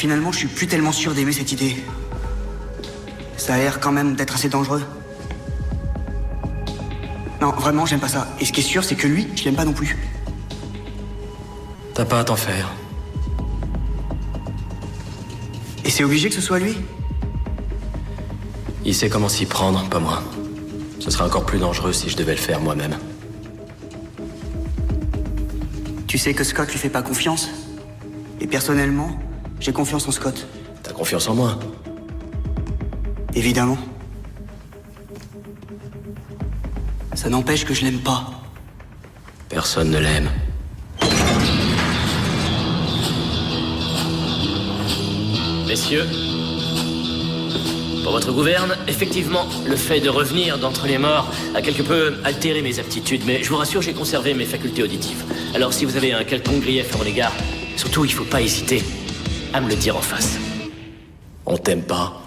finalement, je suis plus tellement sûr d'aimer cette idée. Ça a l'air quand même d'être assez dangereux. Non, vraiment, j'aime pas ça. Et ce qui est sûr, c'est que lui, je l'aime pas non plus. T'as pas à t'en faire. Et c'est obligé que ce soit lui? Il sait comment s'y prendre, pas moi. Ce serait encore plus dangereux si je devais le faire moi-même. Tu sais que Scott lui fait pas confiance. Et personnellement, j'ai confiance en Scott. T'as confiance en moi? Évidemment. Ça n'empêche que je l'aime pas. Personne ne l'aime. Messieurs, pour votre gouverne, effectivement, le fait de revenir d'entre les morts a quelque peu altéré mes aptitudes, mais je vous rassure, j'ai conservé mes facultés auditives. Alors si vous avez un quelconque grief à mon égard, surtout, il faut pas hésiter à me le dire en face. On t'aime pas.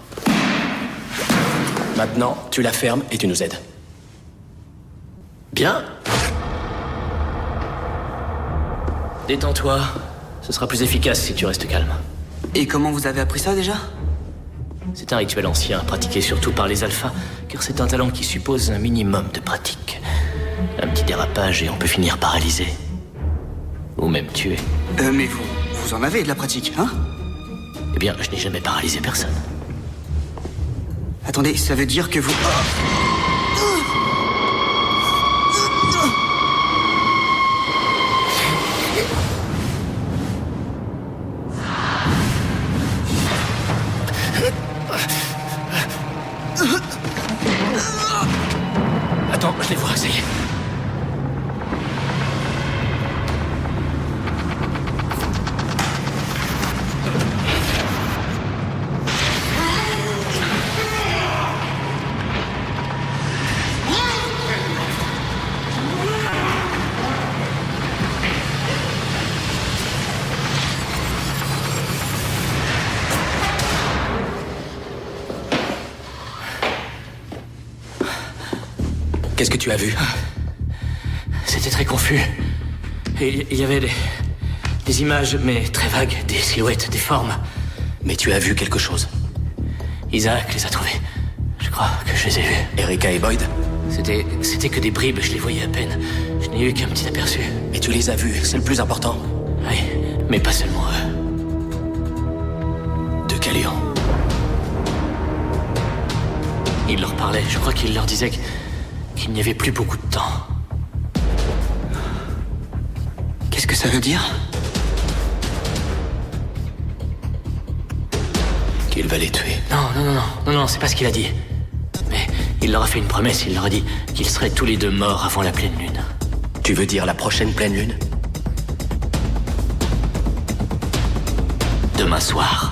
Maintenant, tu la fermes et tu nous aides. Bien. Détends-toi. Ce sera plus efficace si tu restes calme. Et comment vous avez appris ça déjà? C'est un rituel ancien, pratiqué surtout par les alphas, car c'est un talent qui suppose un minimum de pratique. Un petit dérapage et on peut finir paralysé. Ou même tué. Mais vous en avez de la pratique, hein? Eh bien, je n'ai jamais paralysé personne. Attendez, ça veut dire que vous... Attends, je les vois, ça y est. Qu'est-ce que tu as vu? C'était très confus. Et il y avait des images, mais très vagues, des silhouettes, des formes. Mais tu as vu quelque chose? Isaac les a trouvés. Je crois que je les ai vus. Erika et Boyd? C'était que des bribes, je les voyais à peine. Je n'ai eu qu'un petit aperçu. Mais tu les as vus, c'est le plus important. Oui, mais pas seulement eux. De Calian. Il leur parlait, je crois qu'il leur disait qu'il n'y avait plus beaucoup de temps. Qu'est-ce que ça veut dire? Qu'il va les tuer. Non, c'est pas ce qu'il a dit. Mais il leur a fait une promesse, il leur a dit qu'ils seraient tous les deux morts avant la pleine lune. Tu veux dire la prochaine pleine lune? Demain soir.